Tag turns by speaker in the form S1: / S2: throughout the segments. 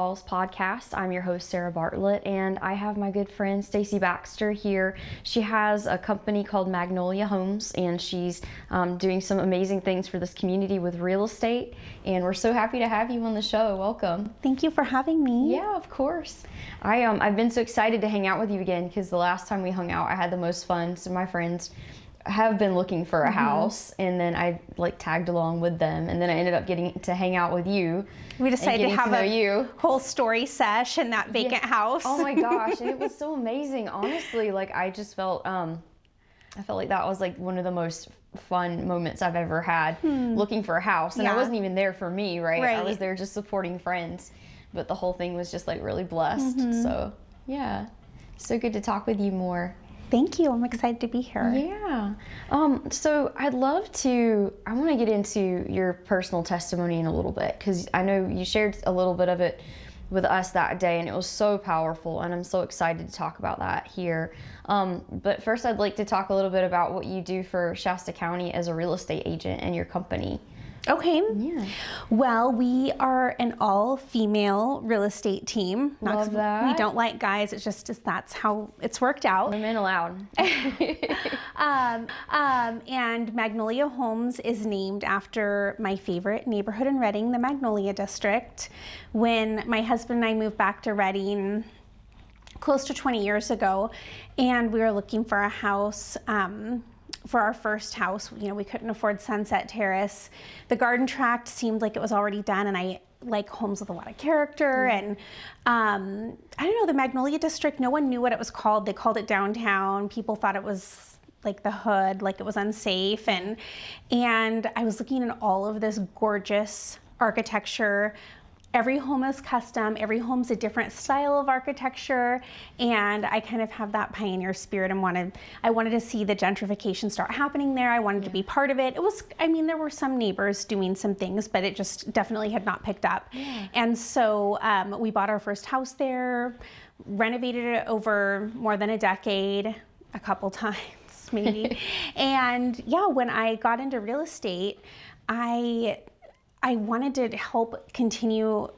S1: Podcast. I'm your host, Sarah Bartlett, and I have my good friend Stacy Baxter here. She has a company called Magnolia Homes, and she's doing some amazing things for this community with real estate, and we're so happy to have you on the show. Welcome.
S2: Thank you for having me.
S1: Yeah, of course. I've been so excited to hang out with you again because the last time we hung out, I had the most fun. So my friends have been looking for a house, and then I tagged along with them, and then I ended up getting to hang out with you.
S2: We decided to have a whole story sesh in that vacant house.
S1: Oh my gosh, and it was so amazing. Honestly, I just felt I felt like that was one of the most fun moments I've ever had looking for a house, and I wasn't even there for me, right? I was there just supporting friends, but the whole thing was just really blessed. So yeah, so good to talk with you more.
S2: Thank you. I'm excited to be here.
S1: Yeah. So I want to get into your personal testimony in a little bit, because I know you shared a little bit of it with us that day, and it was so powerful, and I'm so excited to talk about that here. But first, I'd like to talk a little bit about what you do for Shasta County as a real estate agent and your company.
S2: Okay.
S1: Yeah.
S2: Well, we are an all-female real estate team.
S1: Love that.
S2: We don't like guys. It's just that's how it's worked out.
S1: Women allowed.
S2: And Magnolia Homes is named after my favorite neighborhood in Redding, the Magnolia District. When my husband and I moved back to Redding close to 20 years ago, and we were looking for a house, for our first house, we couldn't afford Sunset Terrace. The garden tract seemed like it was already done, and I like homes with a lot of character. And I don't know, the Magnolia District, no one knew what it was called. They called it downtown. People thought it was like the hood, like it was unsafe. And I was looking at all of this gorgeous architecture. Every home is custom, every home's a different style of architecture, and I kind of have that pioneer spirit and I wanted to see the gentrification start happening there. I wanted to be part of it. There were some neighbors doing some things, but it just definitely had not picked up. Yeah. And so we bought our first house there, renovated it over more than a decade, a couple times maybe. And yeah, when I got into real estate, I wanted to help continue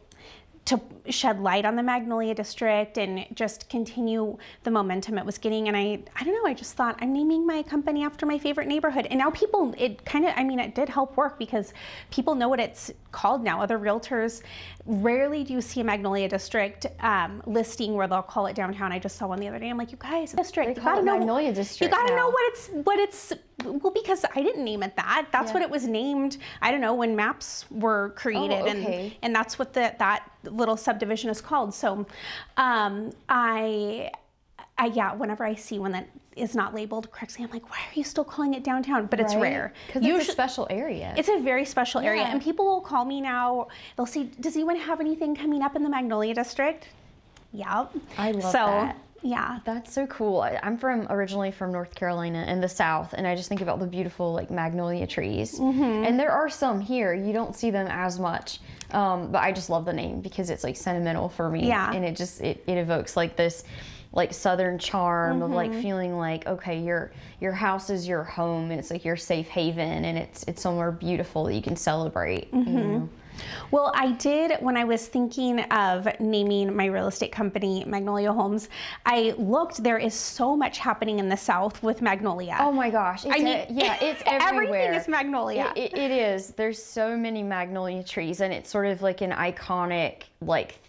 S2: to shed light on the Magnolia District and just continue the momentum it was getting. And I don't know, I just thought, I'm naming my company after my favorite neighborhood. And now it did help work because people know what it's called now. Other realtors, rarely do you see a Magnolia District listing where they'll call it downtown. I just saw one the other day. I'm like, you guys, District,
S1: you gotta know Magnolia District.
S2: You gotta know what it's, well, because I didn't name it that. That's what it was named, I don't know, when maps were created.
S1: Oh, okay.
S2: And that's what that little subdivision is called. So whenever I see one that is not labeled correctly, I'm like, why are you still calling it downtown? But it's rare.
S1: Because it's a special area.
S2: It's a very special area. And people will call me now. They'll say, does anyone have anything coming up in the Magnolia District? Yeah.
S1: I love that.
S2: Yeah.
S1: That's so cool. I'm originally from North Carolina in the South, and I just think about the beautiful magnolia trees. And there are some here. You don't see them as much, but I just love the name because it's sentimental for me.
S2: Yeah.
S1: And it evokes this Southern charm of feeling okay, your house is your home, and it's your safe haven, and it's somewhere beautiful that you can celebrate.
S2: Well, I did, when I was thinking of naming my real estate company Magnolia Homes, I looked, there is so much happening in the South with Magnolia.
S1: Oh my gosh. It's everywhere.
S2: Everything is Magnolia.
S1: It is. There's so many magnolia trees, and it's sort of an iconic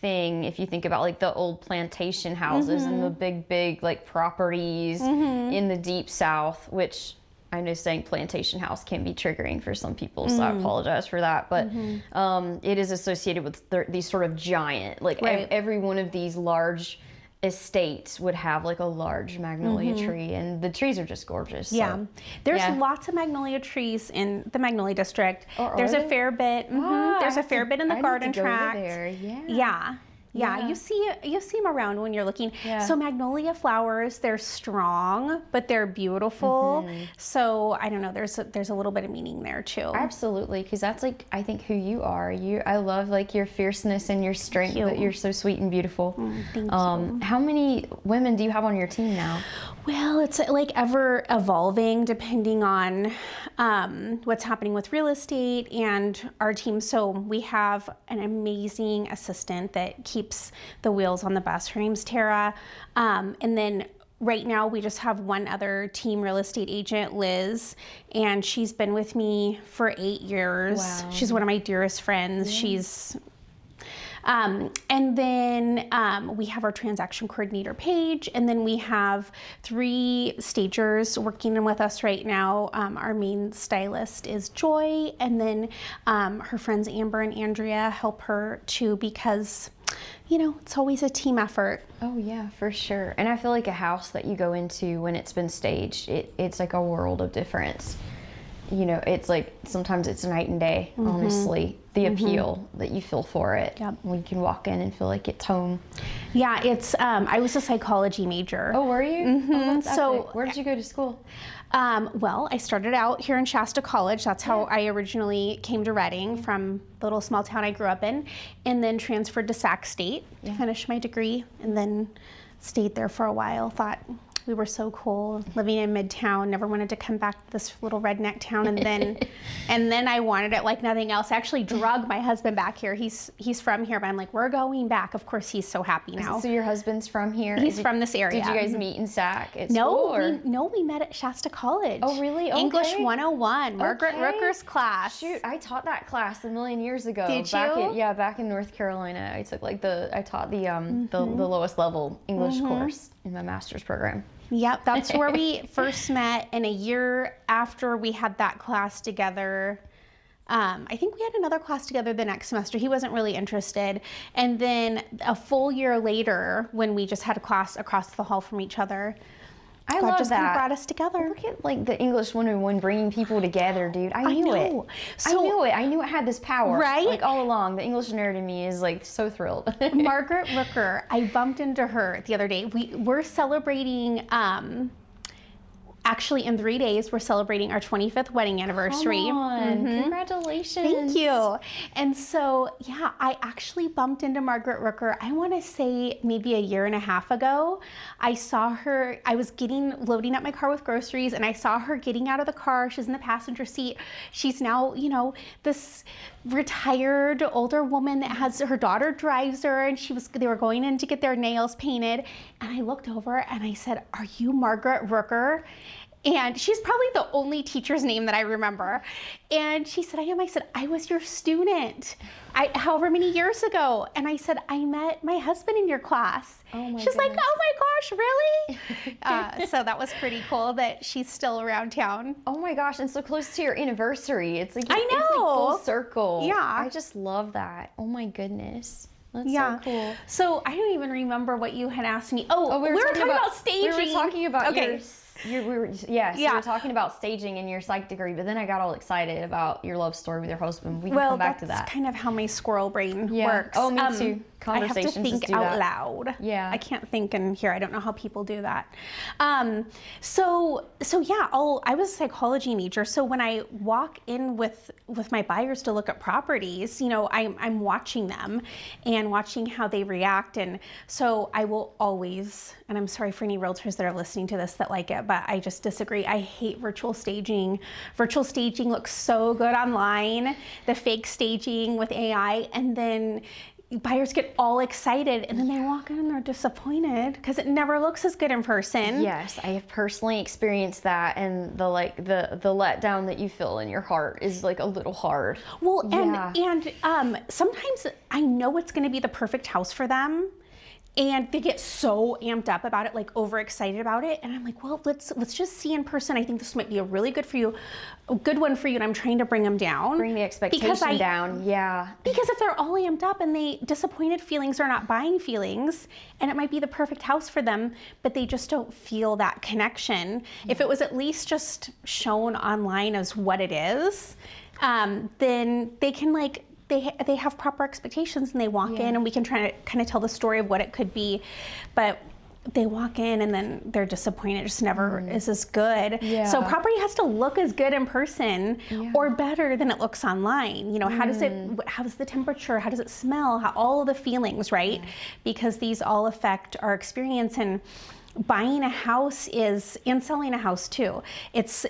S1: thing if you think about the old plantation houses and the big properties in the deep South, which I know saying plantation house can be triggering for some people, so I apologize for that. But it is associated with these sort of giant, every one of these large estates would have a large magnolia tree, and the trees are just gorgeous.
S2: Yeah, so, there's lots of magnolia trees in the Magnolia District. There's a fair bit. There's a fair bit in the garden tract. Yeah, you see them around when you're looking. Yeah. So magnolia flowers, they're strong, but they're beautiful. So I don't know, there's a little bit of meaning there too.
S1: Absolutely, because that's I think who you are. I love your fierceness and your strength. But you're so sweet and beautiful.
S2: Thank you.
S1: How many women do you have on your team now?
S2: Well, it's like ever evolving depending on what's happening with real estate and our team. So we have an amazing assistant that keeps the wheels on the bus. Her name's Tara. And then right now we just have one other team real estate agent, Liz, and she's been with me for 8 years.
S1: Wow.
S2: She's one of my dearest friends. Yeah. She's and then we have our transaction coordinator, Paige, and then we have 3 stagers working with us right now. Our main stylist is Joy, and then her friends Amber and Andrea help her too, because you know, it's always a team effort.
S1: Oh yeah, for sure. And I feel like a house that you go into when it's been staged, it's like a world of difference. You know, it's like sometimes it's night and day, honestly, the appeal that you feel for it.
S2: Yep.
S1: When you can walk in and feel like it's home.
S2: Yeah, it's, I was a psychology major.
S1: Oh, were you? Oh, that's
S2: So
S1: epic. Where did you go to school?
S2: Well, I started out here in Shasta College. That's how I originally came to Reading, from the little small town I grew up in, and then transferred to Sac State to finish my degree, and then stayed there for a while. Thought we were so cool living in Midtown, never wanted to come back to this little redneck town, and then I wanted it like nothing else. I actually drug my husband back here. He's from here, but I'm like, we're going back. Of course, he's so happy now.
S1: So your husband's from here?
S2: He's from this area.
S1: Did you guys meet in Sac at school?
S2: We met at Shasta College.
S1: Oh, really? Okay.
S2: English 101, Margaret Rooker's class.
S1: Shoot, I taught that class a million years ago.
S2: Did you?
S1: Back in North Carolina. I took like I taught the lowest level English course in my master's program.
S2: Yep, that's where we first met, and a year after we had that class together, I think we had another class together the next semester. He wasn't really interested. And then a full year later, when we just had a class across the hall from each other, God just kind of brought us together.
S1: Look at like the English 101 bringing people together, dude. I knew it.
S2: So,
S1: I knew it. I knew it had this power.
S2: Right?
S1: Like all along. The English nerd in me is like so thrilled.
S2: Margaret Rooker, I bumped into her the other day. We're celebrating, actually in 3 days, we're celebrating our 25th wedding anniversary.
S1: Come on. Congratulations.
S2: Thank you. And so, yeah, I actually bumped into Margaret Rooker, I want to say maybe a year and a half ago. I saw her, I was loading up my car with groceries, and I saw her getting out of the car. She's in the passenger seat. She's now, you know, this retired older woman that has, her daughter drives her, and they were going in to get their nails painted. And I looked over and I said, "Are you Margaret Rooker?" And she's probably the only teacher's name that I remember. And she said, "I am." I said, "I was your student, however many years ago." And I said, "I met my husband in your class." She's like, "Oh my gosh, really?" So that was pretty cool that she's still around town.
S1: Oh my gosh, and so close to your anniversary. It's like,
S2: I know.
S1: It's like full circle.
S2: Yeah.
S1: I just love that. Oh my goodness. That's so cool.
S2: So I don't even remember what you had asked me. Oh, we were talking about staging.
S1: We were talking about we were talking about staging in your psych degree, but then I got all excited about your love story with your husband. We can come back to that.
S2: That's kind of how my squirrel brain works.
S1: Oh, me too. Conversations
S2: I have to think out loud.
S1: Yeah.
S2: I can't think in here. I don't know how people do that. So yeah, I was a psychology major. So when I walk in with my buyers to look at properties, you know, I'm watching them and watching how they react. And so I will always, and I'm sorry for any realtors that are listening to this that like it, but I just disagree. I hate virtual staging. Virtual staging looks so good online, the fake staging with AI, and then buyers get all excited and then they walk in and they're disappointed because it never looks as good in person.
S1: Yes, I have personally experienced that, and the letdown that you feel in your heart is like a little hard.
S2: Well, and sometimes I know it's going to be the perfect house for them, and they get so amped up about it, like overexcited about it. And I'm like, well, let's just see in person. I think this might be a really good one for you. And I'm trying to bring them down.
S1: Bring the expectation down. Yeah.
S2: Because if they're all amped up and disappointed feelings are not buying feelings, and it might be the perfect house for them, but they just don't feel that connection. If it was at least just shown online as what it is, then they can they have proper expectations, and they walk in and we can try to kind of tell the story of what it could be, but they walk in and then they're disappointed. It just never is as good. Yeah. So property has to look as good in person or better than it looks online. You know, how's the temperature? How does it smell? All of the feelings, right? Because these all affect our experience. And buying a house is, and selling a house too, it's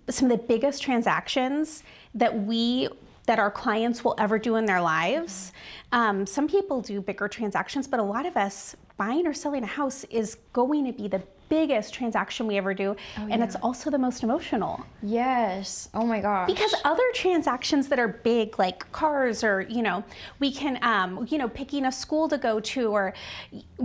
S2: some of the biggest transactions that our clients will ever do in their lives. Some people do bigger transactions, but a lot of us, buying or selling a house is going to be the biggest transaction we ever do. And it's also the most emotional.
S1: Yes. Oh my gosh.
S2: Because other transactions that are big, like cars, or, we can, picking a school to go to, or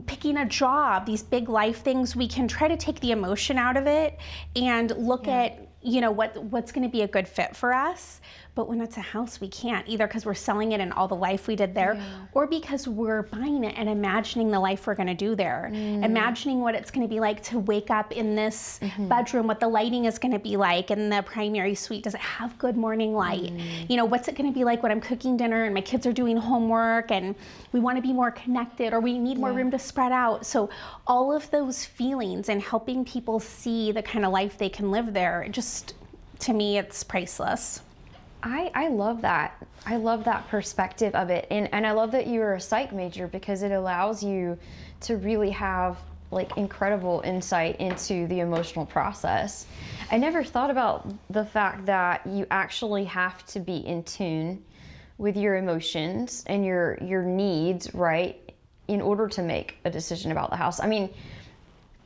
S2: picking a job, these big life things, we can try to take the emotion out of it and look at, what's going to be a good fit for us. But when it's a house, we can't, either because we're selling it and all the life we did there, or because we're buying it and imagining the life we're going to do there, imagining what it's going to be like to wake up in this bedroom, what the lighting is going to be like in the primary suite. Does it have good morning light? What's it going to be like when I'm cooking dinner and my kids are doing homework and we want to be more connected, or we need more room to spread out. So all of those feelings and helping people see the kind of life they can live there, just, to me, it's priceless.
S1: I love that. I love that perspective of it. And I love that you were a psych major, because it allows you to really have like incredible insight into the emotional process. I never thought about the fact that you actually have to be in tune with your emotions and your needs, right, in order to make a decision about the house. I mean,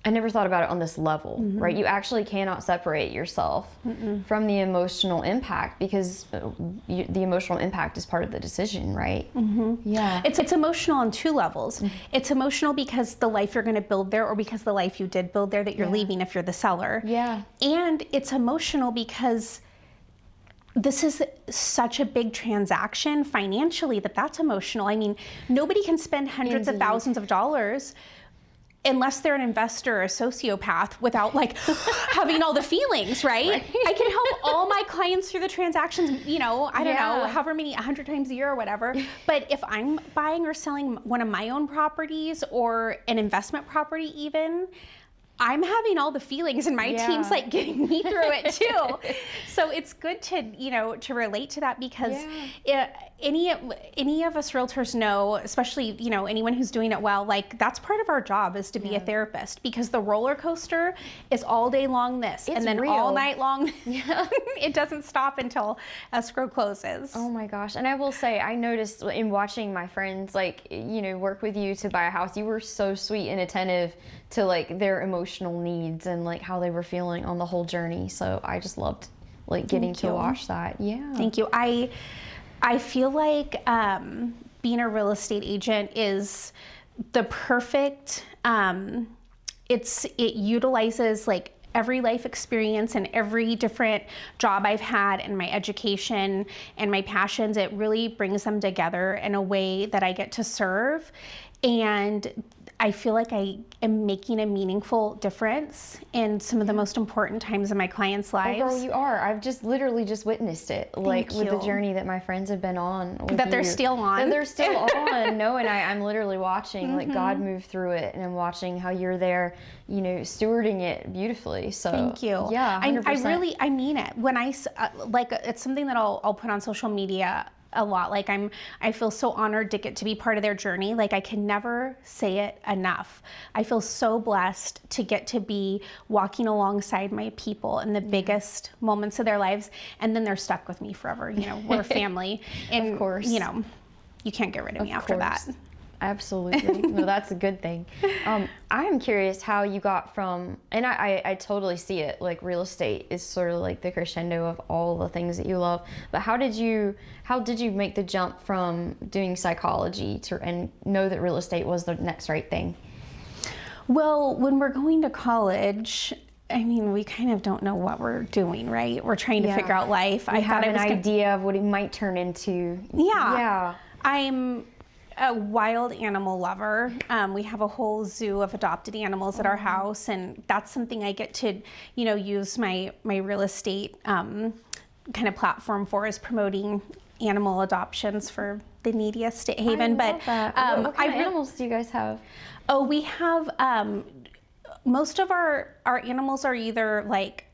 S1: I never thought about it on this level, right? You actually cannot separate yourself from the emotional impact, because the emotional impact is part of the decision, right? Yeah.
S2: It's emotional on two levels. It's emotional because the life you're going to build there, or because the life you did build there that you're leaving if you're the seller.
S1: Yeah.
S2: And it's emotional because this is such a big transaction financially that's emotional. I mean, nobody can spend hundreds of thousands of dollars unless they're an investor or a sociopath without like having all the feelings, right? I can help all my clients through the transactions, I don't know, however many, 100 times a year or whatever. But if I'm buying or selling one of my own properties, or an investment property even, I'm having all the feelings, and my team's like getting me through it too. So it's good to, to relate to that, because any of us realtors know, especially, anyone who's doing it well, like that's part of our job, is to be a therapist, because the roller coaster is all day long and then real. All night long. It doesn't stop until escrow closes.
S1: Oh my gosh. And I will say, I noticed in watching my friends, work with you to buy a house, you were so sweet and attentive to like their emotional needs and like how they were feeling on the whole journey. So I just loved like getting to watch that. Yeah.
S2: Thank you. I feel like being a real estate agent is the perfect, it utilizes like every life experience and every different job I've had, and my education and my passions. It really brings them together in a way that I get to serve. And I feel like I am making a meaningful difference in some of the most important times in my clients' lives.
S1: Oh, girl, you are. I've just literally just witnessed it, with the journey that my friends have been on.
S2: That they're still on.
S1: That they're still on. No, and I'm literally watching like God move through it, and I'm watching how you're there, stewarding it beautifully. So
S2: thank you.
S1: Yeah, 100%.
S2: I mean it. When I it's something that I'll put on social media a lot. Like I feel so honored to get to be part of their journey. Like I can never say it enough. I feel so blessed to get to be walking alongside my people in the biggest moments of their lives, and then they're stuck with me forever. We're family, and
S1: of course,
S2: you can't get rid of me after that.
S1: Absolutely. No, that's a good thing. I am curious how you got from, and I totally see it, like real estate is sort of like the crescendo of all the things that you love, but how did you make the jump from doing psychology and know that real estate was the next right thing?
S2: Well, when we're going to college, I mean, we kind of don't know what we're doing, right? We're trying to figure out life.
S1: I had an idea of what it might turn into.
S2: Yeah. I'm a wild animal lover. We have a whole zoo of adopted animals at our house, and that's something I get to, use my real estate kind of platform for, is promoting animal adoptions for the neediest at Haven.
S1: What kind of animals do you guys have?
S2: Oh, we have most of our animals are either like,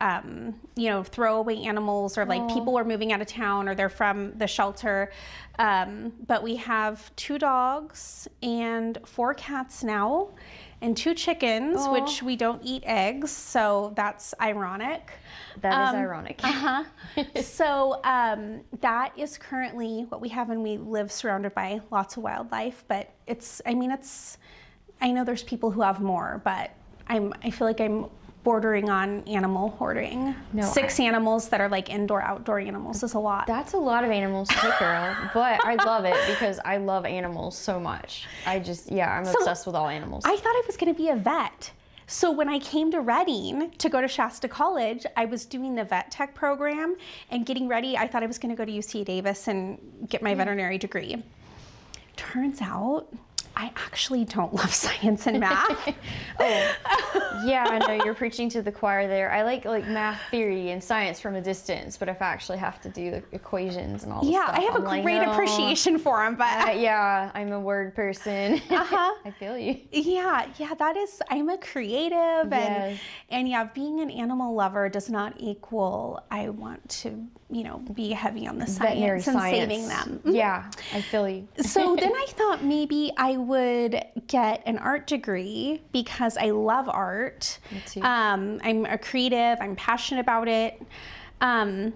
S2: throwaway animals, or like people are moving out of town, or they're from the shelter. But we have 2 dogs and 4 cats now, and 2 chickens, which we don't eat eggs, so that's ironic.
S1: That is ironic.
S2: So that is currently what we have, and we live surrounded by lots of wildlife. But I know there's people who have more, but I feel like I'm bordering on animal hoarding. No, 6 animals that are like indoor, outdoor animals is a lot.
S1: That's a lot of animals to take care of, but I love it because I love animals so much. I'm obsessed with all animals.
S2: I thought I was going to be a vet. So when I came to Reading to go to Shasta College, I was doing the vet tech program and getting ready. I thought I was going to go to UC Davis and get my veterinary degree. Turns out I actually don't love science and math.
S1: Yeah, I know you're preaching to the choir there. I like math theory and science from a distance, but if I actually have to do the equations and all this stuff,
S2: I have a great appreciation for them, but
S1: I'm a word person. I feel you.
S2: Yeah, I'm a creative, and being an animal lover does not equal I want to, be heavy on the science and saving them.
S1: Yeah, I feel you.
S2: So then I thought maybe I would get an art degree because I love art.
S1: Me too.
S2: I'm a creative, I'm passionate about it. And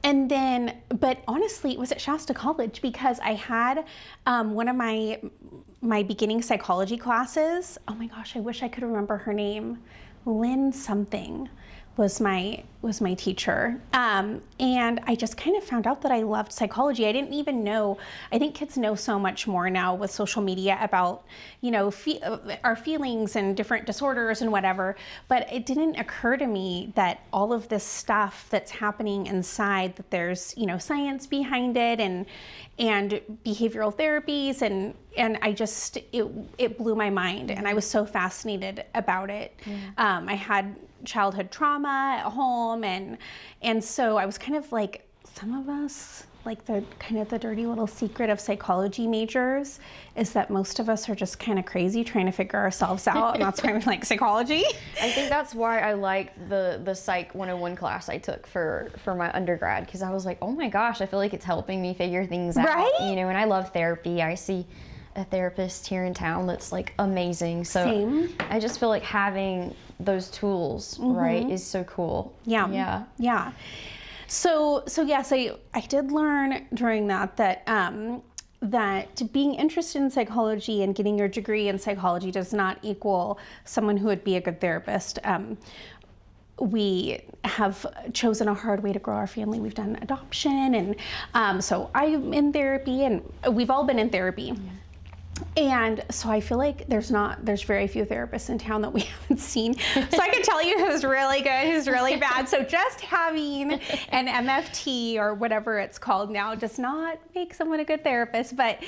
S2: then, but honestly, it was at Shasta College because I had one of my beginning psychology classes. Oh my gosh, I wish I could remember her name. Lynn something was my teacher. And I just kind of found out that I loved psychology. I didn't even know, I think kids know so much more now with social media about, our feelings and different disorders and whatever, but it didn't occur to me that all of this stuff that's happening inside, that there's, science behind it and behavioral therapies, and I just, it blew my mind, and I was so fascinated about it. I had childhood trauma at home, and so I was kind of like, some of us, like the kind of the dirty little secret of psychology majors is that most of us are just kind of crazy trying to figure ourselves out, and that's why we like psychology.
S1: I think that's why I liked the Psych 101 class I took for my undergrad, because I was like, oh my gosh, I feel like it's helping me figure things out.
S2: Right?
S1: And I love therapy. I see a therapist here in town that's like amazing. So
S2: Same.
S1: I just feel like having those tools, right, is so cool.
S2: Yeah. So yes, I did learn during that being interested in psychology and getting your degree in psychology does not equal someone who would be a good therapist. We have chosen a hard way to grow our family. We've done adoption, and so I'm in therapy, and we've all been in therapy. Yeah. And so I feel like there's very few therapists in town that we haven't seen. So I can tell you who's really good, who's really bad. So just having an MFT or whatever it's called now does not make someone a good therapist. But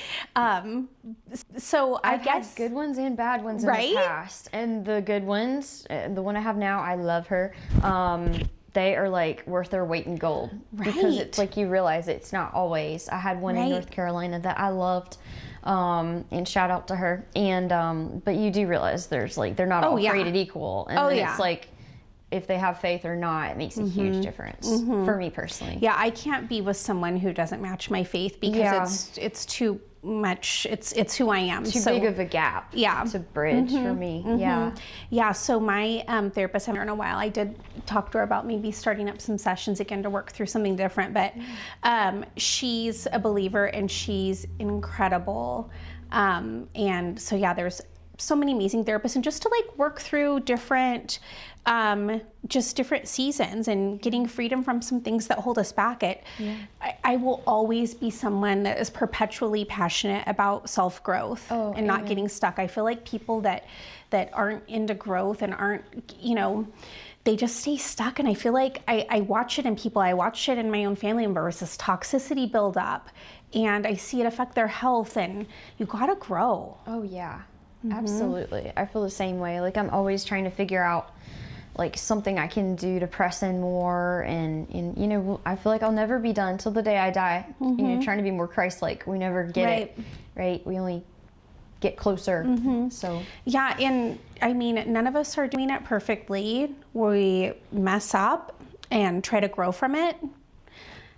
S2: so I guess
S1: had good ones and bad ones in
S2: right?
S1: the past. And the good ones, the one I have now, I love her. They are like worth their weight in gold.
S2: Right.
S1: Because it's like you realize it's not always. I had one in North Carolina that I loved. And shout out to her. And but you do realize there's like they're not all created equal. And then it's like if they have faith or not, it makes a huge difference for me personally.
S2: Yeah, I can't be with someone who doesn't match my faith because it's too much. It's who I am.
S1: Too big of a gap. To bridge for me.
S2: Yeah. So my therapist, I haven't in a while. I did talk to her about maybe starting up some sessions again to work through something different. But she's a believer and she's incredible. And so there's so many amazing therapists, and just to like work through different seasons and getting freedom from some things that hold us back. I will always be someone that is perpetually passionate about self-growth and not getting stuck. I feel like people that aren't into growth and aren't, they just stay stuck. And I feel like I watch it in people. I watched it in my own family members, this toxicity build up, and I see it affect their health, and you gotta grow.
S1: Oh yeah. Absolutely. I feel the same way. Like I'm always trying to figure out like something I can do to press in more, and I feel like I'll never be done till the day I die. Trying to be more Christ-like. We never get it, right? We only get closer. So
S2: Yeah, and I mean, none of us are doing it perfectly. We mess up and try to grow from it.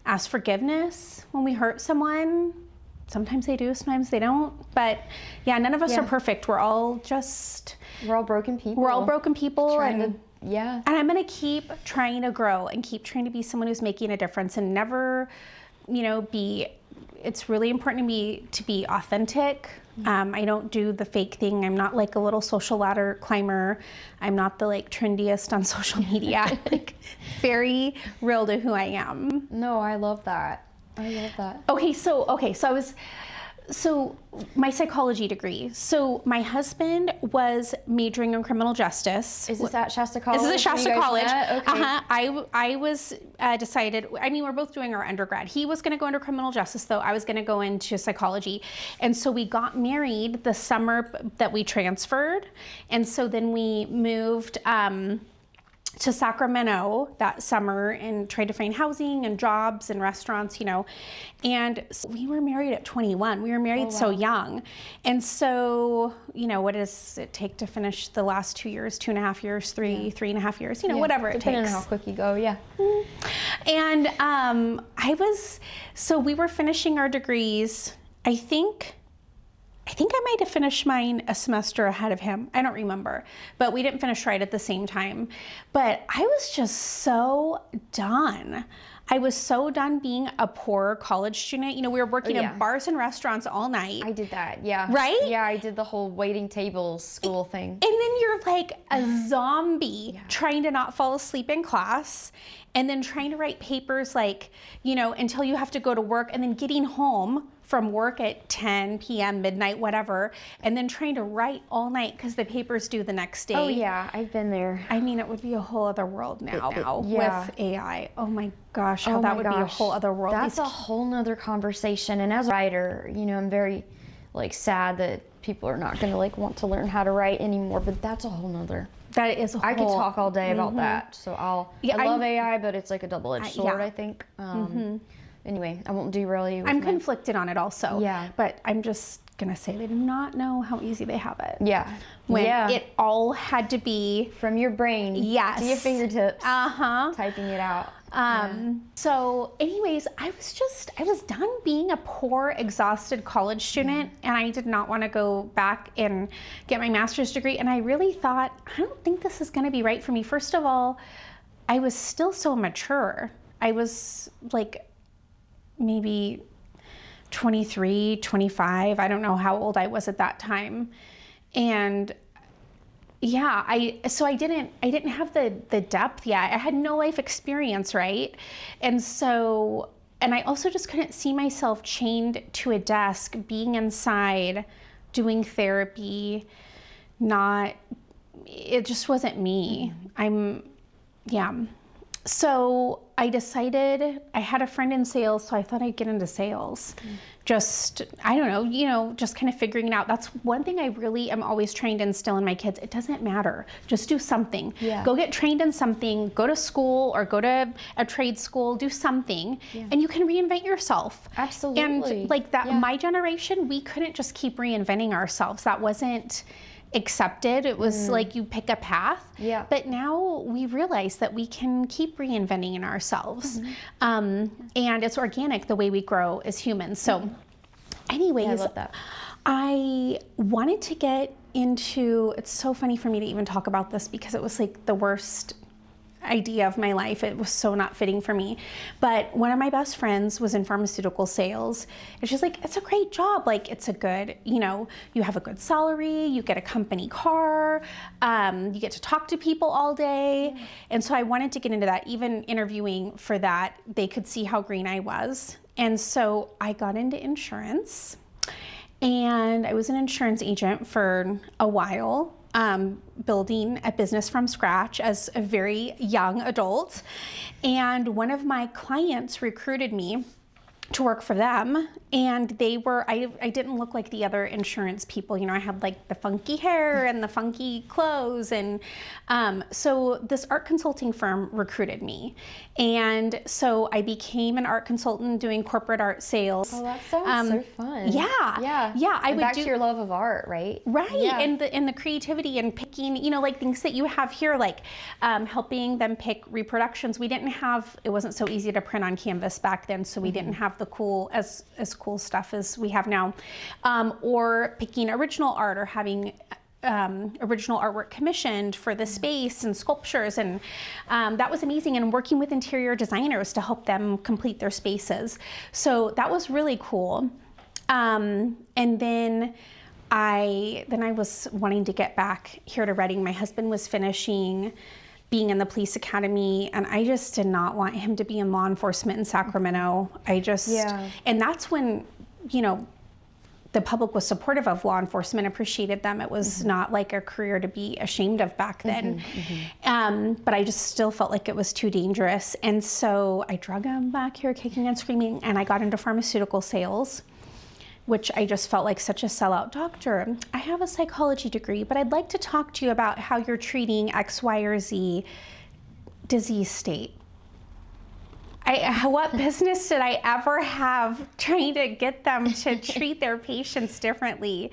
S2: Ask forgiveness when we hurt someone. Sometimes they do, sometimes they don't. But yeah, none of us are perfect. We're all
S1: broken people.
S2: We're all broken people. And I'm going to keep trying to grow and keep trying to be someone who's making a difference and never, it's really important to me to be authentic. I don't do the fake thing. I'm not like a little social ladder climber. I'm not the like trendiest on social media. Like very real to who I am.
S1: No, I love that. I love that.
S2: So my psychology degree. So my husband was majoring in criminal justice.
S1: Is this at Shasta College?
S2: This is at Shasta College.
S1: Okay.
S2: I was decided, I mean, we're both doing our undergrad. He was going to go into criminal justice, though. I was going to go into psychology. And so we got married the summer that we transferred. And so then we moved to Sacramento that summer and tried to find housing and jobs and restaurants, and so we were married at 21. We were married so young. And so, what does it take to finish the last 2 years, 2.5 years, 3.5 years, whatever it takes.
S1: Depending on how quick you go,
S2: And so we were finishing our degrees. I think I might have finished mine a semester ahead of him. I don't remember, but we didn't finish right at the same time. But I was just so done. I was so done being a poor college student. We were working in bars and restaurants all night.
S1: I did that, yeah.
S2: Right?
S1: Yeah, I did the whole waiting tables school thing.
S2: And then you're like a zombie trying to not fall asleep in class and then trying to write papers until you have to go to work and then getting home from work at 10 p.m., midnight, whatever, and then trying to write all night because the paper's due the next day.
S1: Oh yeah, I've been there.
S2: I mean, it would be a whole other world now with AI. Oh my gosh, how that would be a whole other world.
S1: That's a whole nother conversation. And as a writer, I'm very sad that people are not going to want to learn how to write anymore, but that's a whole nother.
S2: That is a whole...
S1: I could talk all day about that. So I love AI, but it's like a double-edged sword, I think. Anyway, I won't derail you.
S2: I'm conflicted on it also.
S1: Yeah.
S2: But I'm just going to say they do not know how easy they have it.
S1: Yeah.
S2: When it all had to be...
S1: From your brain to your fingertips. Typing it out.
S2: So anyways, I was done being a poor, exhausted college student, and I did not want to go back and get my master's degree. And I really thought, I don't think this is going to be right for me. First of all, I was still so immature. I was maybe 23, 25. I don't know how old I was at that time. And I didn't have the depth yet. I had no life experience, right? And I also just couldn't see myself chained to a desk, being inside, doing therapy. It just wasn't me. So I decided, I had a friend in sales, so I thought I'd get into sales. Just, I don't know, just kind of figuring it out. That's one thing I really am always trying to instill in my kids. It doesn't matter. Just do something. Yeah. Go get trained in something, go to school or go to a trade school, do something, and you can reinvent yourself.
S1: Absolutely.
S2: And my generation, we couldn't just keep reinventing ourselves. That wasn't accepted. It was like you pick a path. Yeah. But now we realize that we can keep reinventing in ourselves. And it's organic the way we grow as humans. So anyways,
S1: I love that.
S2: I wanted to get into, it's so funny for me to even talk about this because it was like the worst idea of my life. It was so not fitting for me. But one of my best friends was in pharmaceutical sales, and she's like, it's a great job. It's a good, you have a good salary, you get a company car, you get to talk to people all day. And so I wanted to get into that. Even interviewing for that, they could see how green I was. And so I got into insurance, and I was an insurance agent for a while. Building a business from scratch as a very young adult. And one of my clients recruited me to work for them, and they were, I didn't look like the other insurance people, you know, I had like the funky hair and the funky clothes, and so this art consulting firm recruited me, and so I became an art consultant doing corporate art sales.
S1: Oh, that sounds so fun.
S2: Yeah. I
S1: would back to your love of art, right?
S2: Right,
S1: Yeah.
S2: and the creativity and picking, you know, like things that you have here, like helping them pick reproductions. We didn't have, it wasn't so easy to print on canvas back then, so we didn't have the cool, as cool stuff as we have now, or picking original art, or having original artwork commissioned for the space and sculptures, and that was amazing, and working with interior designers to help them complete their spaces. So that was really cool. And then I was wanting to get back here to Redding. My husband was finishing being in the police academy, and I just did not want him to be in law enforcement in Sacramento. And that's when, you know, the public was supportive of law enforcement, appreciated them. It was not like a career to be ashamed of back then. But I just still felt like it was too dangerous. And so I drug him back here kicking and screaming, and I got into pharmaceutical sales, which I just felt like such a sellout. Doctor, I have a psychology degree, but I'd like to talk to you about how you're treating X, Y, or Z disease state. What business did I ever have trying to get them to treat their patients differently?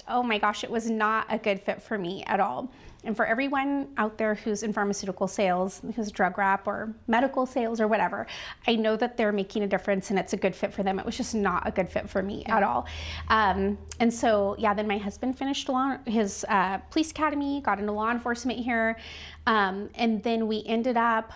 S2: Oh my gosh, it was not a good fit for me at all. And for everyone out there who's in pharmaceutical sales, who's drug rep or medical sales or whatever, I know that they're making a difference and it's a good fit for them. It was just not a good fit for me at all. And so, then my husband finished his police academy, got into law enforcement here. And then we ended up,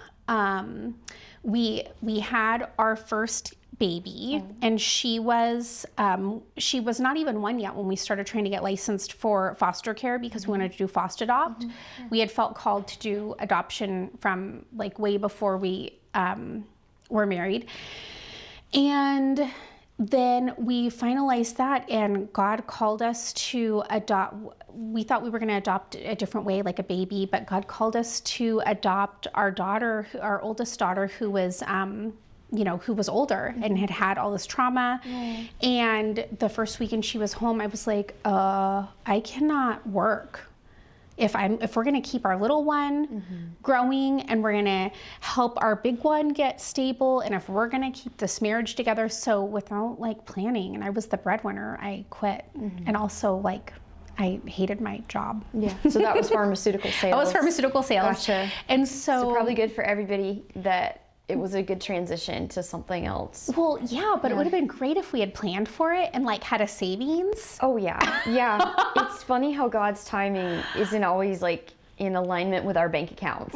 S2: we had our first baby, and she was not even 1 yet when we started trying to get licensed for foster care, because we wanted to do foster adopt. We had felt called to do adoption from like way before we were married, and then we finalized that, and God called us to adopt. We thought we were going to adopt a different way, like a baby, but God called us to adopt our daughter, our oldest daughter, who was who was older and had had all this trauma. And the first weekend she was home, I was like, I cannot work if we're going to keep our little one growing, and we're going to help our big one get stable, and if we're going to keep this marriage together. So without like planning, and I was the breadwinner, I quit. And also like I hated my job.
S1: So that was pharmaceutical sales.
S2: That was pharmaceutical sales.
S1: Gotcha.
S2: And so
S1: probably good for everybody that it was a good transition to something else.
S2: Well, yeah, but it would have been great if we had planned for it and like had a savings.
S1: Oh yeah. It's funny how God's timing isn't always like in alignment with our bank accounts.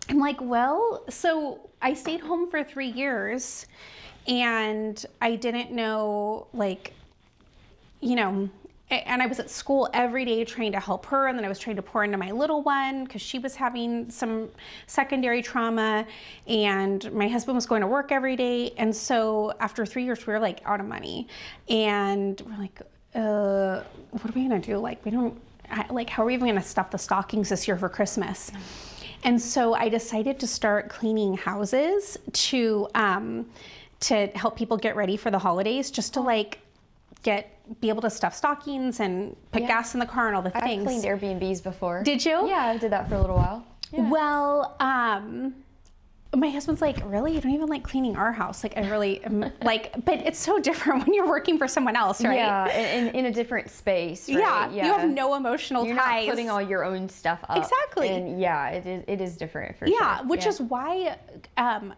S2: I'm like, well, so I stayed home for 3 years, and I didn't know, like, you know, and I was at school every day trying to help her, and then I was trying to pour into my little one because she was having some secondary trauma, and my husband was going to work every day. And so after 3 years, we were like out of money, and we're like, what are we gonna do? Like, how are we even gonna stuff the stockings this year for Christmas? And so I decided to start cleaning houses to help people get ready for the holidays, just to like be able to stuff stockings and put gas in the car and all the things.
S1: I've cleaned Airbnbs before.
S2: Did you?
S1: Yeah, I did that for a little while. Yeah.
S2: Well, my husband's like, really? You don't even like cleaning our house? Like, I really am like, but it's so different when you're working for someone else, right?
S1: Yeah, in a different space, right?
S2: Yeah, you have no emotional
S1: You're
S2: ties.
S1: Not putting all your own stuff up.
S2: Exactly.
S1: And it is different for sure.
S2: Yeah, which is why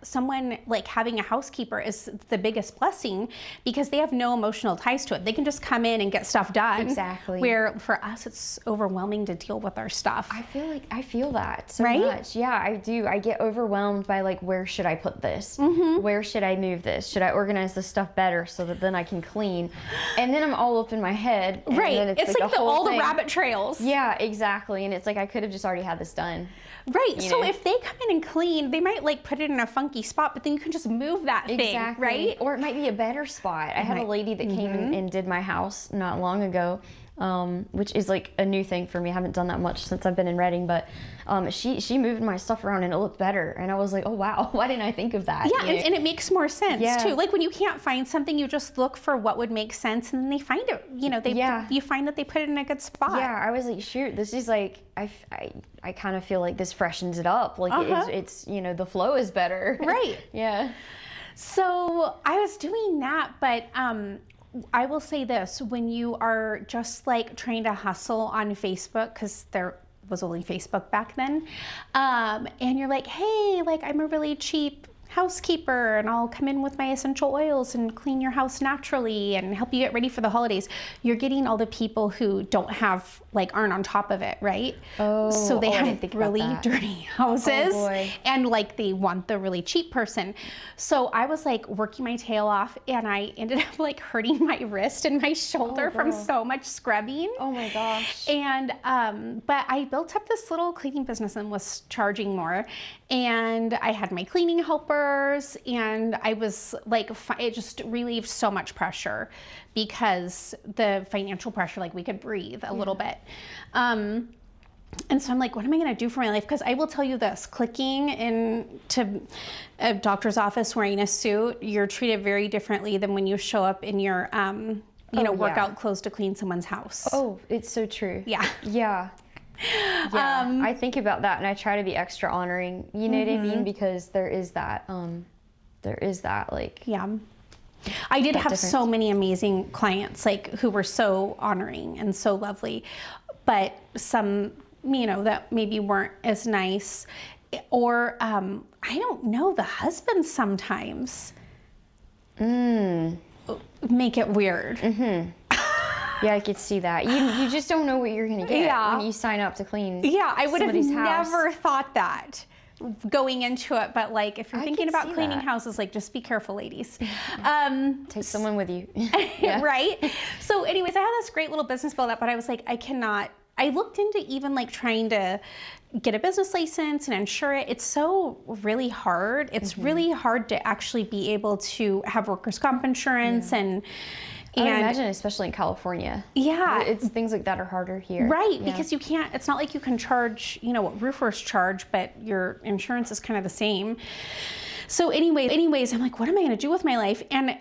S2: someone like having a housekeeper is the biggest blessing, because they have no emotional ties to it. They can just come in and get stuff done.
S1: Exactly.
S2: Where for us, it's overwhelming to deal with our stuff.
S1: I feel that so much. Yeah, I do. I get overwhelmed by like, where should I put this? Where should I move this? Should I organize this stuff better so that then I can clean? And then I'm all up in my head. And
S2: right.
S1: Then
S2: it's like all the rabbit trails.
S1: Yeah, exactly. And it's like I could have just already had this done.
S2: Right. So if they come in and clean, they might like put it in a funky spot, but then you can just move that thing, right?
S1: Or it might be a better spot. I had a lady that came and did my house not long ago, which is like a new thing for me. I haven't done that much since I've been in Reading, but she moved my stuff around and it looked better. And I was like, oh wow, why didn't I think of that?
S2: Yeah, and it makes more sense
S1: Yeah.
S2: too. Like when you can't find something, you just look for what would make sense, and then they find it. You know, you find that they put it in a good spot.
S1: Yeah, I was like, shoot, this is like, I kind of feel like this freshens it up. Like it's you know, the flow is better.
S2: Right.
S1: Yeah.
S2: So I was doing that, but I will say this, when you are just like trying to hustle on Facebook, because there was only Facebook back then, and you're like, hey, like I'm a really cheap housekeeper and I'll come in with my essential oils and clean your house naturally and help you get ready for the holidays. You're getting all the people who don't have, like, aren't on top of it, right?
S1: Oh,
S2: so they
S1: I didn't
S2: have
S1: think
S2: really
S1: about that.
S2: dirty houses,
S1: Oh, boy.
S2: and like they want the really cheap person. So I was like working my tail off, and I ended up like hurting my wrist and my shoulder from
S1: girl.
S2: so much scrubbing.
S1: Oh my gosh.
S2: And but I built up this little cleaning business and was charging more, and I had my cleaning helpers, and I was like, it just relieved so much pressure, because the financial pressure, like we could breathe a little bit. And so I'm like, what am I going to do for my life? Because I will tell you this, clicking into a doctor's office wearing a suit, you're treated very differently than when you show up in your workout clothes to clean someone's house.
S1: Oh, it's so true.
S2: Yeah.
S1: Yeah. Yeah. I think about that and I try to be extra honoring, you know what I mean? Because there is that like,
S2: Yeah. I did have
S1: difference.
S2: so many amazing clients, like, who were so honoring and so lovely, but some, you know, that maybe weren't as nice, or I don't know, the husbands sometimes make it weird.
S1: yeah, I could see that. You just don't know what you're gonna get
S2: Yeah.
S1: when you sign up to clean.
S2: Yeah, I would have
S1: somebody's house.
S2: never thought that going into it, but like, if you're
S1: I
S2: thinking
S1: could
S2: about
S1: see
S2: cleaning
S1: that.
S2: houses, like, just be careful, ladies.
S1: Take someone with you. Yeah.
S2: Right? So anyways, I had this great little business build up, but I was like, I looked into even like trying to get a business license and insure it. It's so really hard. It's really hard to actually be able to have workers' comp insurance and
S1: I would imagine, especially in California.
S2: Yeah.
S1: It's things like that are harder here.
S2: Right,
S1: Yeah.
S2: because you can't, it's not like you can charge, you know, what roofers charge, but your insurance is kind of the same. So anyways, I'm like, what am I going to do with my life? And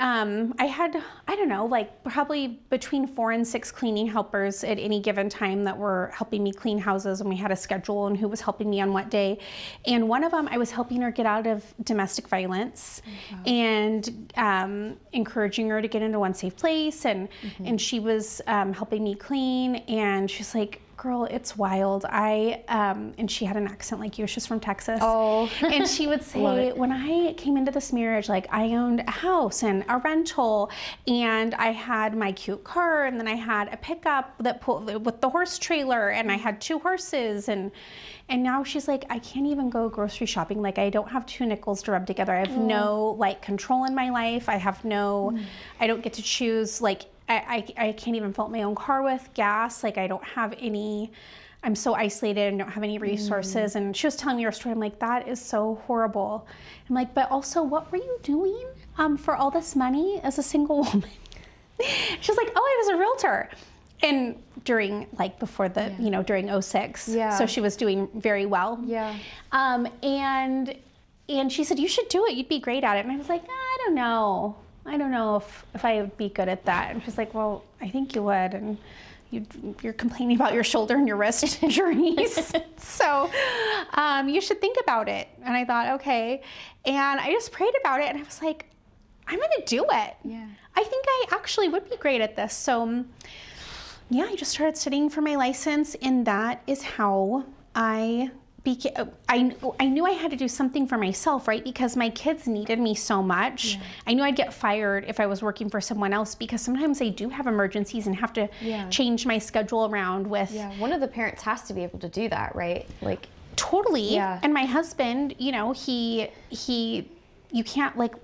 S2: I had, I don't know, like probably between 4 and 6 cleaning helpers at any given time that were helping me clean houses, and we had a schedule and who was helping me on what day. And one of them, I was helping her get out of domestic violence and encouraging her to get into one safe place. And she was helping me clean, and she's like, girl, it's wild. And she had an accent like you. She's from Texas.
S1: Oh.
S2: And she would say, when I came into this marriage, like, I owned a house and a rental, and I had my cute car, and then I had a pickup that pulled with the horse trailer, and I had 2 horses, and now she's like, I can't even go grocery shopping. Like, I don't have 2 nickels to rub together. I have no like control in my life. I have no, I don't get to choose, like, I can't even fill up my own car with gas. Like, I don't have any, I'm so isolated and don't have any resources. And she was telling me her story. I'm like, that is so horrible. I'm like, but also, what were you doing for all this money as a single woman? She's like, oh, I was a realtor. And during, like, before the, you know, during 06.
S1: Yeah.
S2: So she was doing very well.
S1: Yeah.
S2: And she said, you should do it. You'd be great at it. And I was like, I don't know if I would be good at that. And she's like, well, I think you would. And you're complaining about your shoulder and your wrist injuries. So you should think about it. And I thought, okay. And I just prayed about it, and I was like, I'm going to do it.
S1: Yeah.
S2: I think I actually would be great at this. So yeah, I just started studying for my license, and that is how I knew I had to do something for myself, right? Because my kids needed me so much. Yeah. I knew I'd get fired if I was working for someone else, because sometimes I do have emergencies and have to change my schedule around with.
S1: Yeah, one of the parents has to be able to do that, right? Like,
S2: totally.
S1: Yeah.
S2: And my husband, you know, you can't, like,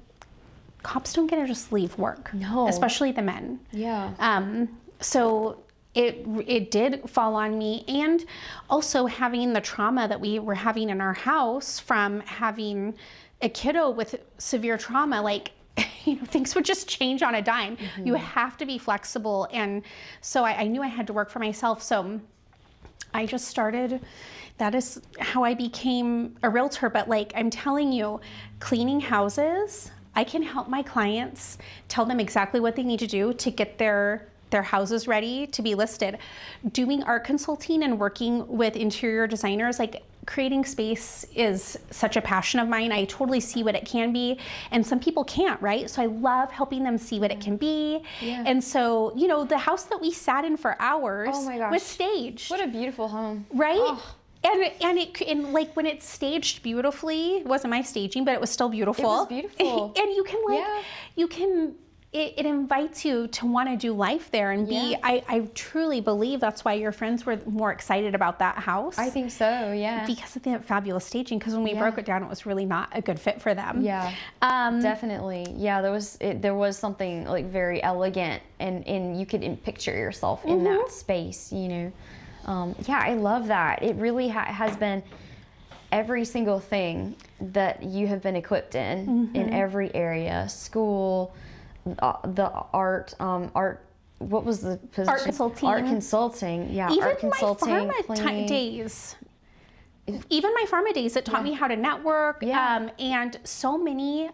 S2: cops don't get to just leave work.
S1: No.
S2: Especially the men.
S1: yeah.
S2: So it did fall on me, and also having the trauma that we were having in our house from having a kiddo with severe trauma, like, things would just change on a dime. You have to be flexible. And so I knew I had to work for myself. So I just started, that is how I became a realtor. But like, I'm telling you, cleaning houses, I can help my clients, tell them exactly what they need to do to get their houses ready to be listed. Doing art consulting and working with interior designers, like creating space is such a passion of mine. I totally see what it can be, and some people can't, right? So I love helping them see what it can be.
S1: Yeah.
S2: And so, the house that we sat in for hours
S1: Oh my gosh.
S2: was staged.
S1: What a beautiful home.
S2: Right?
S1: Oh.
S2: And like when it's staged beautifully, it wasn't my staging, but it was still beautiful.
S1: It was beautiful.
S2: And you can it invites you to want to do life there and be, I truly believe that's why your friends were more excited about that house.
S1: I think so, yeah.
S2: Because of the fabulous staging, because when we broke it down, it was really not a good fit for them.
S1: Yeah, definitely. Yeah, there was something like very elegant, and you could picture yourself in that space, Yeah, I love that. It really has been every single thing that you have been equipped in every area, school, the art, what was the position?
S2: Art consulting.
S1: Art consulting, yeah.
S2: Even
S1: art consulting,
S2: my pharma days. Even my pharma days, it taught me how to network.
S1: Yeah.
S2: And so many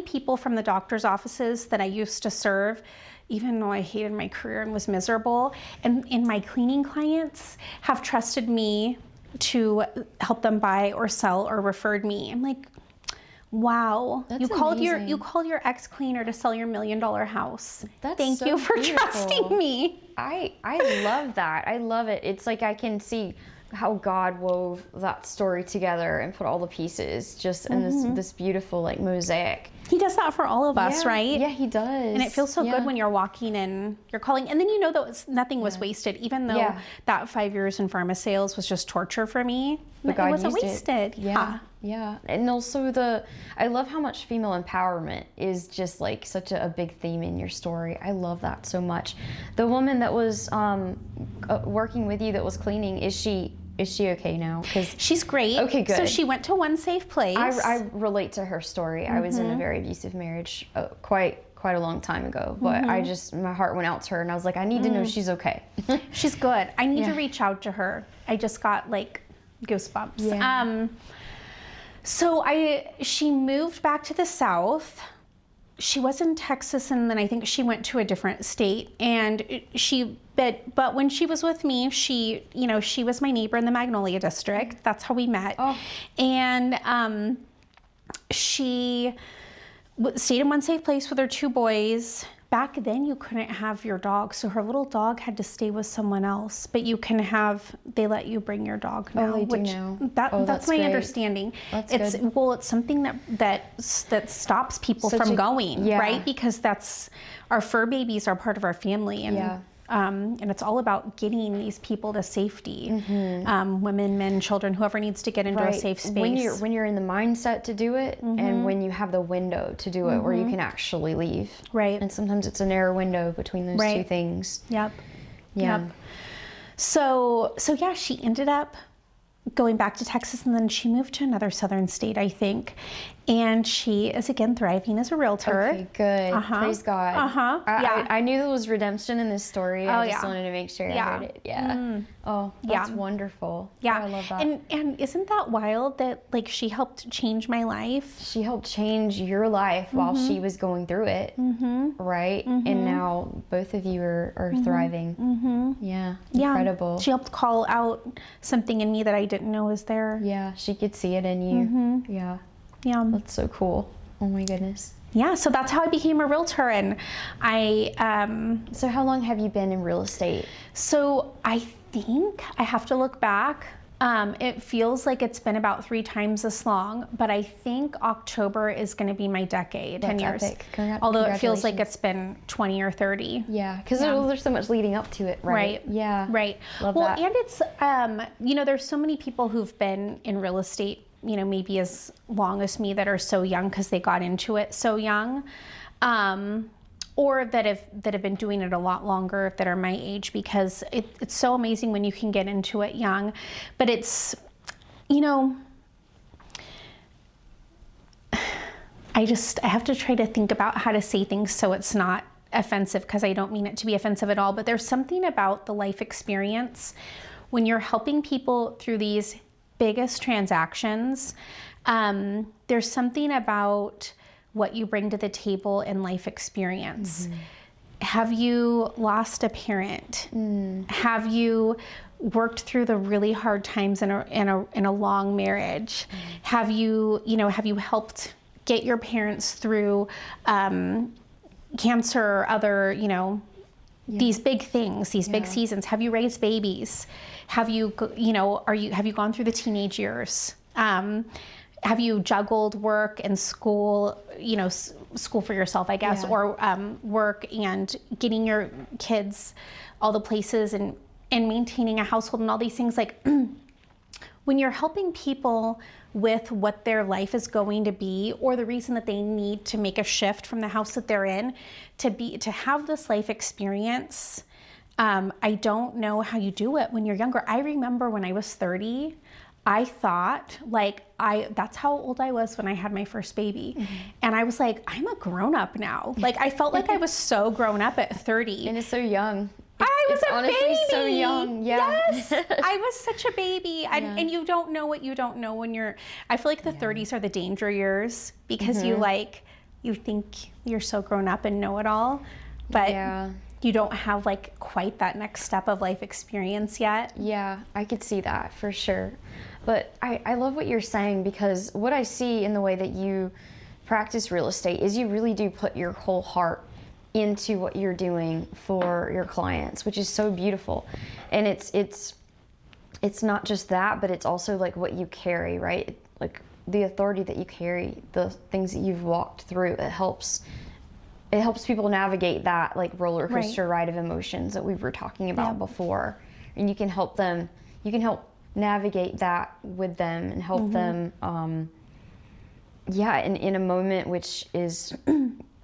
S2: people from the doctor's offices that I used to serve, even though I hated my career and was miserable, and my cleaning clients have trusted me to help them buy or sell or referred me. I'm like, wow,
S1: That's
S2: you called
S1: amazing.
S2: your ex-cleaner to sell your $1 million house.
S1: That's
S2: Thank
S1: so
S2: you for
S1: beautiful.
S2: trusting me.
S1: I love that. I love it. It's like I can see how God wove that story together and put all the pieces just in this beautiful like mosaic.
S2: He does that for all of us, right?
S1: Yeah, he does.
S2: And it feels so good when you're walking and you're calling, and then that nothing was wasted, even though that 5 years in pharma sales was just torture for me.
S1: But God
S2: it wasn't
S1: used
S2: wasted.
S1: It. Yeah. And also I love how much female empowerment is just like such a big theme in your story. I love that so much. The woman that was working with you that was cleaning, is she okay now? 'Cause
S2: she's great.
S1: Okay, good.
S2: So she went to One Safe Place. I
S1: relate to her story. I was in a very abusive marriage quite a long time ago, but my heart went out to her, and I was like, I need to know she's okay.
S2: She's good. I need to reach out to her. I just got like goosebumps.
S1: Yeah.
S2: So she moved back to the South. She was in Texas, and then I think she went to a different state. And but when she was with me, she was my neighbor in the Magnolia District. That's how we met.
S1: Oh.
S2: And she stayed in One Safe Place with her 2 boys. Back then, you couldn't have your dog, so her little dog had to stay with someone else. But they let you bring your dog now.
S1: Oh, they do now.
S2: That's my
S1: great.
S2: understanding.
S1: That's
S2: it's
S1: good.
S2: Well, it's something that stops people from going, right? Because our fur babies are part of our family, and it's all about getting these people to safety. Women, men, children, whoever needs to get into a safe space.
S1: When you're in the mindset to do it, and when you have the window to do it, where you can actually leave.
S2: Right.
S1: And sometimes it's a narrow window between those two things.
S2: Yep.
S1: Yeah.
S2: Yep. So yeah, she ended up going back to Texas, and then she moved to another southern state, I think. And she is again thriving as a realtor.
S1: Okay, good. Praise God. I knew there was redemption in this story. I just wanted to make sure I heard it. Yeah. Oh, that's wonderful.
S2: Yeah.
S1: Oh, I love that.
S2: And isn't that wild that like she helped change my life?
S1: She helped change your life while she was going through it, right? And now both of you are thriving. Yeah. Incredible.
S2: She helped call out something in me that I didn't know was there.
S1: Yeah, she could see it in you. Yeah.
S2: Yeah.
S1: That's so cool. Oh my goodness.
S2: Yeah, so that's how I became a realtor. And
S1: So how long have you been in real estate?
S2: So I think I have to look back. It feels like it's been about 3 times this long, but I think October is going to be my decade, 10 years.
S1: Epic.
S2: Although it feels like it's been 20 or 30.
S1: Yeah, because there's so much leading up to it, right?
S2: Yeah. Right.
S1: Love that.
S2: And it's, there's so many people who've been in real estate, maybe as long as me, that are so young because they got into it so young. Or that have been doing it a lot longer, that are my age, because it's so amazing when you can get into it young. But it's, I have to try to think about how to say things so it's not offensive, because I don't mean it to be offensive at all, but there's something about the life experience when you're helping people through these biggest transactions. There's something about what you bring to the table in life experience. Mm-hmm. Have you lost a parent? Have you worked through the really hard times in a long marriage? Have you helped get your parents through cancer or other, these big things, these big seasons? Have you raised babies? Have you have you gone through the teenage years? Have you juggled work and school, school for yourself, I guess, or work and getting your kids all the places and maintaining a household and all these things? Like, when you're helping people with what their life is going to be, or the reason that they need to make a shift from the house that they're in to have this life experience, I don't know how you do it when you're younger. I remember when I was 30, I thought that's how old I was when I had my first baby. Mm-hmm. And I was like, I'm a grown up now. Like, I felt like I was so grown up at 30.
S1: And it's so young.
S2: I was honestly baby.
S1: So young. Yeah.
S2: Yes. I was such a baby. And you don't know what you don't know when I feel like the 30s are the danger years, because you think you're so grown up and know it all, but you don't have quite that next step of life experience yet.
S1: Yeah, I could see that for sure. But I love what you're saying, because what I see in the way that you practice real estate is you really do put your whole heart into what you're doing for your clients, which is so beautiful. And it's not just that, but it's also what you carry, right? Like the authority that you carry, the things that you've walked through, it helps people navigate that roller coaster ride of emotions that we were talking about before. And you can help navigate that with them and help them in a moment which is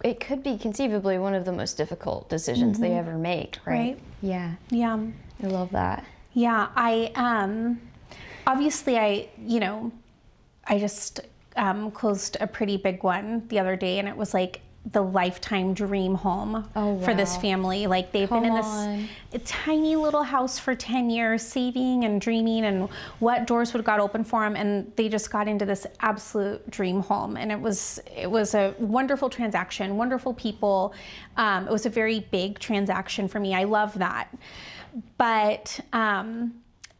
S1: it could be conceivably one of the most difficult decisions they ever make, right? Yeah. I love that.
S2: Yeah, I obviously I just closed a pretty big one the other day, and it was the lifetime dream home for this family. They've been in this tiny little house for 10 years, saving and dreaming and what doors would God open for them, and they just got into this absolute dream home. And it was a wonderful transaction, wonderful people. It was a very big transaction for me. I love that. But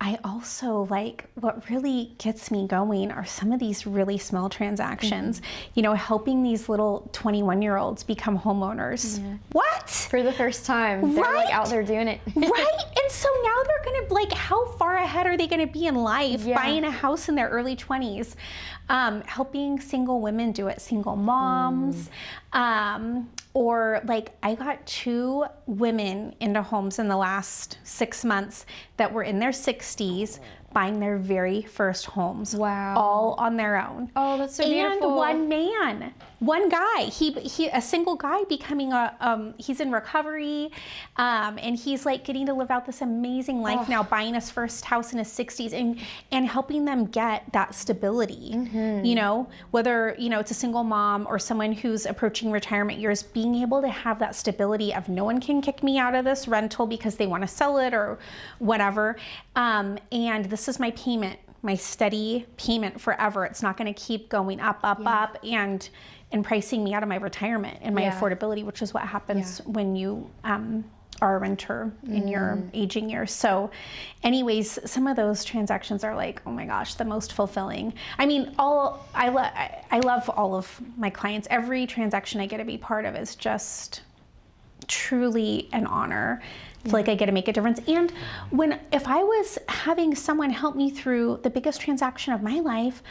S2: I also what really gets me going are some of these really small transactions, helping these little 21-year-olds become homeowners. Yeah. What?
S1: For the first time. They're out there doing it.
S2: Right. And so now they're going to how far ahead are they going to be in life buying a house in their early 20s? Helping single women do it, single moms. Or I got 2 women into homes in the last 6 months that were in their 60s buying their very first homes.
S1: Wow.
S2: All on their own.
S1: Oh, that's so beautiful.
S2: And one guy, he a single guy becoming he's in recovery, and he's getting to live out this amazing life now, buying his first house in his 60s and helping them get that stability. Whether, it's a single mom or someone who's approaching retirement years, being able to have that stability of no one can kick me out of this rental because they want to sell it or whatever. And this is my payment, my steady payment forever. It's not going to keep going up and pricing me out of my retirement and my affordability, which is what happens when you are a renter in your aging years. So anyways, some of those transactions are oh my gosh, the most fulfilling. I mean, I love all of my clients. Every transaction I get to be part of is just truly an honor. I feel I get to make a difference. And if I was having someone help me through the biggest transaction of my life,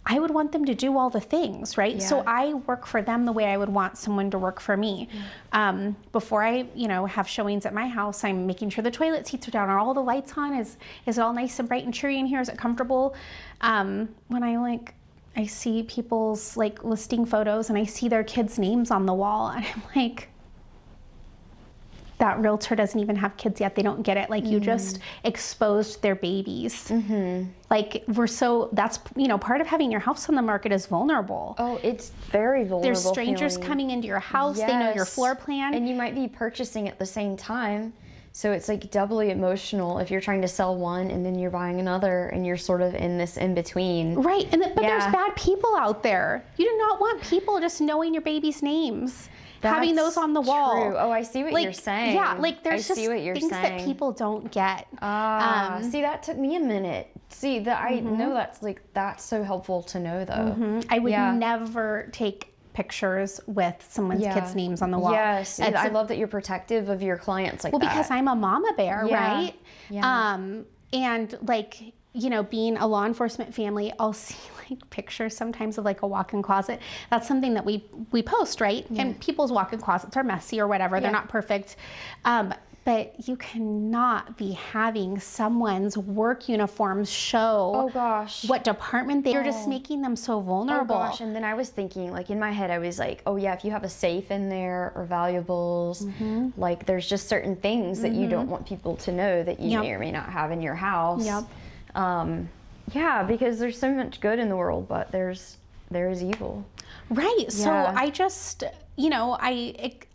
S2: I would want them to do all the things, right? Yeah. So I work for them the way I would want someone to work for me. Yeah. Before I, have showings at my house, I'm making sure the toilet seats are down. Are all the lights on? Is it all nice and bright and cheery in here? Is it comfortable? When I see people's listing photos and I see their kids' names on the wall, and I'm that realtor doesn't even have kids yet. They don't get it. Like, you just exposed their babies. Like, that's, part of having your house on the market is vulnerable.
S1: Oh, it's very vulnerable.
S2: There's strangers coming into your house. They know your floor plan.
S1: And you might be purchasing at the same time. So it's like doubly emotional if you're trying to sell one and then you're buying another and you're sort of in this in between.
S2: Right. But there's bad people out there. You do not want people just knowing your baby's names. Having those on the wall.
S1: True. Oh, I see what you're saying.
S2: Yeah, like there's just things that people don't get.
S1: See, that took me a minute. See, I know that's so helpful to know, though.
S2: I would never take pictures with someone's kids' names on the wall.
S1: Yes, I love that you're protective of your clients like that.
S2: Well, because I'm a mama bear, right?
S1: Yeah.
S2: And like, being a law enforcement family, I'll see like pictures sometimes of like a walk-in closet. That's something that we post, right? And people's walk-in closets are messy or whatever. They're not perfect. But you cannot be having someone's work uniforms show what department they're just making them so vulnerable.
S1: Oh gosh, and then I was thinking, like in my head, I was like, oh yeah, if you have a safe in there or valuables, like there's just certain things that you don't want people to know that you may or may not have in your house. Yeah, because there's so much good in the world, but there is evil.
S2: Right. So I just,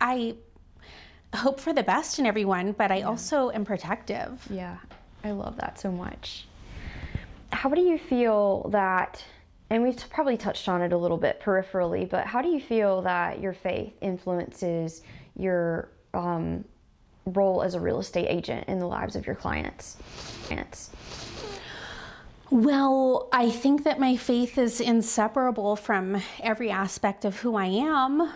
S2: I hope for the best in everyone, but I also am protective.
S1: Yeah, I love that so much. How do you feel that, and we've probably touched on it a little bit peripherally, but how do you feel that your faith influences your role as a real estate agent in the lives of your clients?
S2: Well, I think that my faith is inseparable from every aspect of who I am.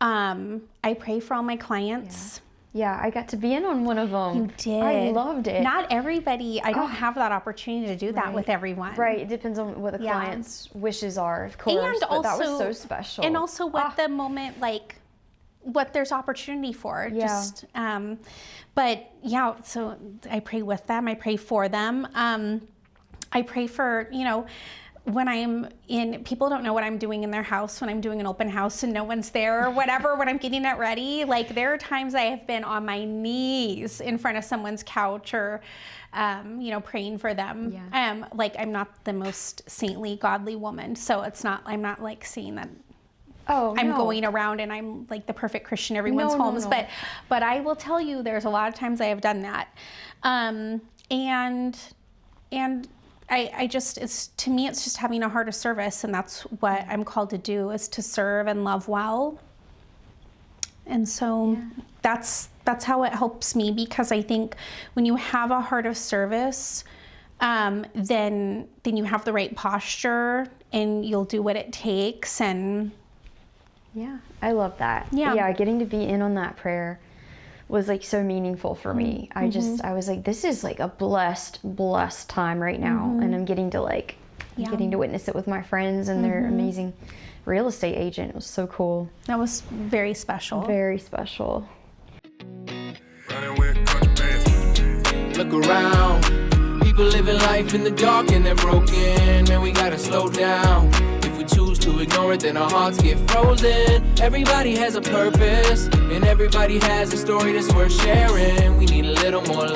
S2: I pray for all my clients.
S1: Yeah, I got to be in on one of them.
S2: You did.
S1: I loved it.
S2: Not everybody, I don't have that opportunity to do that with everyone.
S1: Right, it depends on what the client's wishes are, of course,
S2: and
S1: but
S2: also,
S1: that was so special.
S2: And also what the moment, like, what there's opportunity for. Just, but yeah, so I pray with them, I pray for them. I pray for, when I'm people don't know what I'm doing in their house when I'm doing an open house and no one's there or whatever, when I'm getting it ready. Like, there are times I have been on my knees in front of someone's couch or, praying for them. Like, I'm not the most saintly, godly woman. So I'm not like saying that I'm going around and I'm like the perfect Christian in everyone's homes. No. But I will tell you, there's a lot of times I have done that. And I just, to me, it's just having a heart of service, and that's what I'm called to do, is to serve and love well. And so that's how it helps me, because I think when you have a heart of service, then you have the right posture and you'll do what it takes. And
S1: yeah, I love that. Yeah, getting to be in on that prayer was like so meaningful for me. I was like, this is like a blessed time right now. And I'm getting to getting to witness it with my friends and their amazing real estate agent. It was so cool.
S2: That was very special.
S1: Very special.
S3: Look around, people living life in the dark and they're broken. Man, we gotta slow down. If we choose to ignore it, then our hearts get frozen. Everybody has a purpose, and everybody has a story that's worth sharing. We need a little more